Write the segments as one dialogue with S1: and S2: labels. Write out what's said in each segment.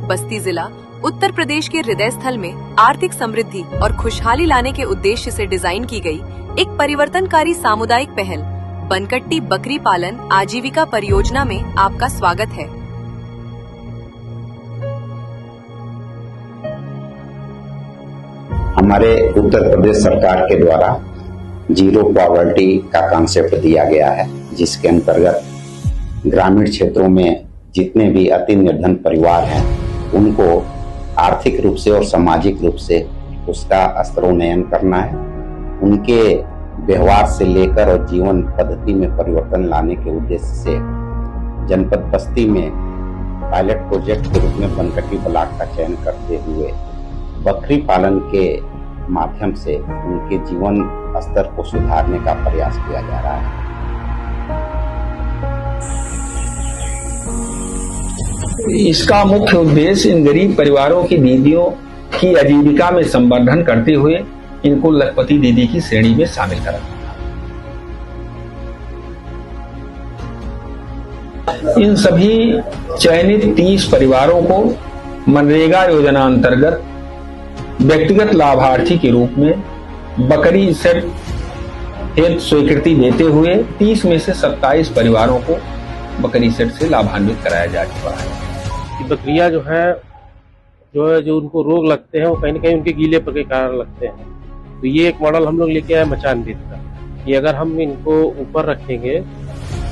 S1: बस्ती जिला उत्तर प्रदेश के हृदय स्थल में आर्थिक समृद्धि और खुशहाली लाने के उद्देश्य से डिजाइन की गई एक परिवर्तनकारी सामुदायिक पहल बनकट्टी बकरी पालन आजीविका परियोजना में आपका स्वागत है।
S2: हमारे उत्तर प्रदेश सरकार के द्वारा जीरो पॉवर्टी का कॉन्सेप्ट दिया गया है, जिसके अंतर्गत ग्रामीण क्षेत्रों में जितने भी अति निर्धन परिवार हैं उनको आर्थिक रूप से और सामाजिक रूप से उसका स्तरोन्नयन करना है। उनके व्यवहार से लेकर और जीवन पद्धति में परिवर्तन लाने के उद्देश्य से जनपद बस्ती में पायलट प्रोजेक्ट के रूप में बनकट्टी ब्लॉक का चयन करते हुए बकरी पालन के माध्यम से उनके जीवन स्तर को सुधारने का प्रयास किया जा रहा है।
S3: इसका मुख्य उद्देश्य इन गरीब परिवारों की दीदियों की आजीविका में संवर्धन करते हुए इनको लखपति दीदी की श्रेणी में शामिल करना। इन सभी चयनित 30 परिवारों को मनरेगा योजना अंतर्गत व्यक्तिगत लाभार्थी के रूप में बकरी सेट हेतु स्वीकृति देते हुए 30 में से 27 परिवारों को बकरी सेट से लाभान्वित कराया जा चुका है।
S4: बकरियां जो उनको रोग लगते हैं वो कहीं न कहीं उनके गीलेपन के कारण लगते हैं। तो ये एक मॉडल हम लोग लेके आए मचानदीप का, कि अगर हम इनको ऊपर रखेंगे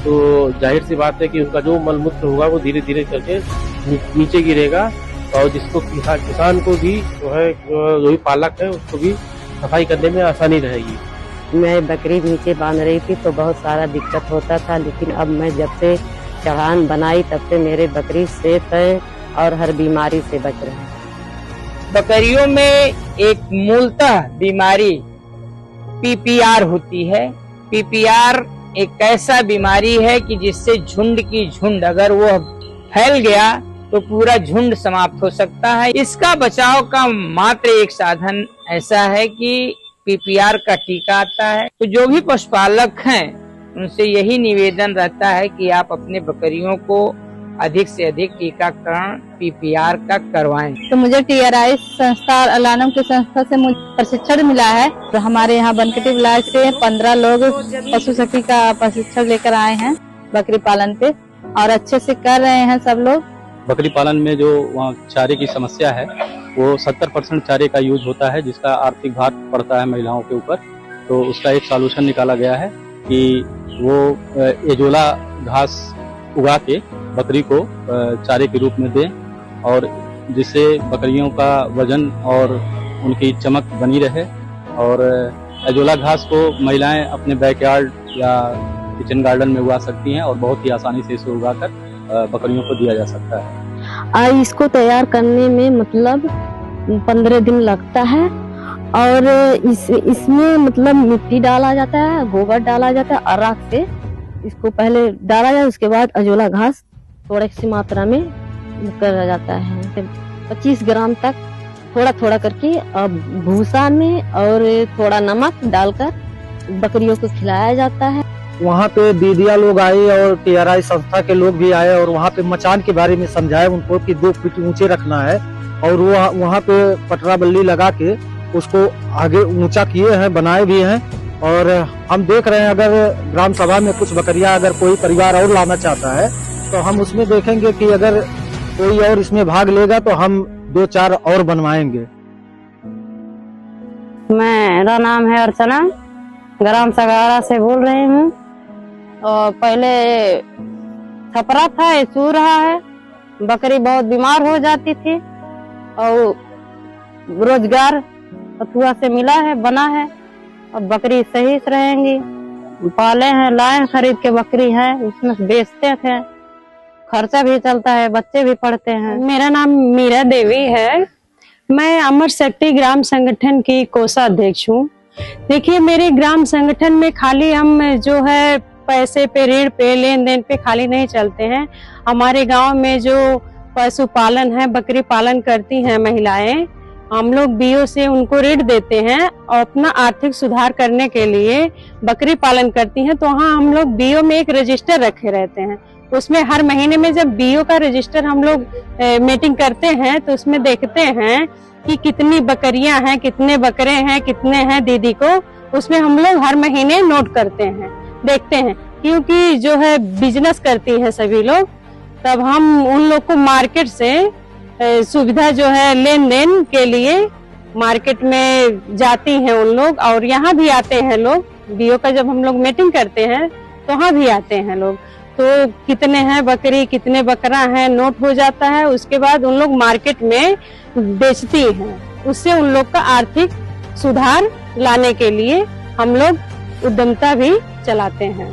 S4: तो जाहिर सी बात है कि उनका जो मलमूत्र होगा वो धीरे धीरे करके नीचे गिरेगा और जिसको किसान को भी जो भी पालक है उसको भी सफाई करने में आसानी रहेगी।
S5: मैं बकरी नीचे बांध रही थी तो बहुत सारा दिक्कत होता था, लेकिन अब मैं जब से चढ़ान बनाई तब से मेरे बकरी सेफ है और हर बीमारी से बच रहे हैं।
S6: बकरियों में एक मूलतः बीमारी पीपीआर होती है। पीपीआर एक ऐसा बीमारी है कि जिससे झुंड की झुंड अगर वो फैल गया तो पूरा झुंड समाप्त हो सकता है। इसका बचाव का मात्र एक साधन ऐसा है कि पीपीआर का टीका आता है। तो जो भी पशुपालक हैं उनसे यही निवेदन रहता है कि आप अपने बकरियों को अधिक से अधिक टीकाकरण पीपीआर का करवाएं।
S7: तो मुझे TRI संस्था अलानम की संस्था से मुझे प्रशिक्षण मिला है। तो हमारे यहाँ बनकट्टी ब्लॉक से 15 लोग पशु सखी का प्रशिक्षण लेकर आए हैं बकरी पालन पे और अच्छे से कर रहे हैं सब लोग।
S8: बकरी पालन में जो वहाँ चारे की समस्या है वो 70% चारे का यूज होता है, जिसका आर्थिक भार पड़ता है महिलाओं के ऊपर। तो उसका एक सॉल्यूशन निकाला गया है कि वो एजोला घास उगा के बकरी को चारे के रूप में दें और जिससे बकरियों का वजन और उनकी चमक बनी रहे। और एजोला घास को महिलाएं अपने बैकयार्ड या किचन गार्डन में उगा सकती हैं और बहुत ही आसानी से इसे उगाकर बकरियों को दिया जा सकता है।
S7: इसको तैयार करने में मतलब 15 दिन लगता है और इसमें मतलब मिट्टी डाला जाता है, गोबर डाला जाता है, अराख से इसको पहले डाला जाए, उसके बाद अजोला घास थोड़ी सी मात्रा में करा जाता है। 25 ग्राम तक थोड़ा थोड़ा करके भूसा में और थोड़ा नमक डालकर बकरियों को खिलाया जाता है।
S9: वहाँ पे दीदियाँ लोग आए और TRI संस्था के लोग भी आए और वहाँ पे मचान के बारे में समझाया उनको कि 2 फीट ऊंचे रखना है और वो वहाँ पे पटरा बल्ली लगा के उसको आगे ऊंचा किए हैं, बनाए भी हैं। और हम देख रहे हैं अगर ग्राम सभा में कुछ बकरियां अगर कोई परिवार और लाना चाहता है तो हम उसमें देखेंगे कि अगर कोई और इसमें भाग लेगा तो हम 2-4 और बनवाएंगे।
S5: मेरा नाम है अर्चना, ग्राम सगारा से बोल रही हूँ। और पहले छपरा था, ये सू रहा है। बकरी बहुत बीमार हो जाती थी और रोजगार अथुआ से मिला है, बना है। अब बकरी सही से रहेंगी। पाले हैं, लाए खरीद के बकरी है, उसमें बेचते थे, खर्चा भी चलता है, बच्चे भी पढ़ते हैं।
S10: मेरा नाम मीरा देवी है, मैं अमर शक्ति ग्राम संगठन की कोषाध्यक्ष हूँ। देखिए, मेरे ग्राम संगठन में खाली हम जो है पैसे पे, ऋण पे, लेन देन पे खाली नहीं चलते हैं। हमारे गांव में जो पशुपालन है, बकरी पालन करती हैं महिलाएं, हम लोग बीओ से उनको ऋण देते हैं और अपना आर्थिक सुधार करने के लिए बकरी पालन करती हैं। तो वहाँ हम लोग बीओ में एक रजिस्टर रखे रहते हैं। उसमें हर महीने में जब बीओ का रजिस्टर हम लोग मीटिंग करते हैं तो उसमें देखते हैं कि कितनी बकरियां हैं, कितने बकरे हैं, कितने हैं दीदी को, उसमें हम लोग हर महीने नोट करते हैं, देखते हैं। क्योंकि जो है बिजनेस करती हैं सभी लोग, तब हम उन लोग को मार्केट से सुविधा जो है लेन देन के लिए मार्केट में जाती हैं उन लोग, और यहाँ भी आते हैं लोग। बीओ का जब हम लोग मीटिंग करते हैं तो वहाँ भी आते हैं लोग। तो कितने हैं बकरी, कितने बकरा है नोट हो जाता है। उसके बाद उन लोग मार्केट में बेचती हैं। उससे उन लोग का आर्थिक सुधार लाने के लिए हम लोग उद्यमता भी चलाते हैं।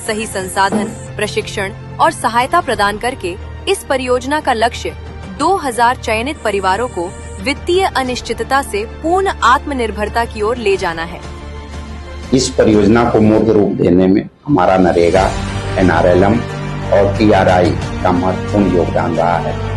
S1: सही संसाधन, प्रशिक्षण और सहायता प्रदान करके इस परियोजना का लक्ष्य 2000 चयनित परिवारों को वित्तीय अनिश्चितता से पूर्ण आत्मनिर्भरता की ओर ले जाना है।
S2: इस परियोजना को मूर्त रूप देने में हमारा नरेगा, NRLM और TRI का महत्वपूर्ण योगदान रहा है।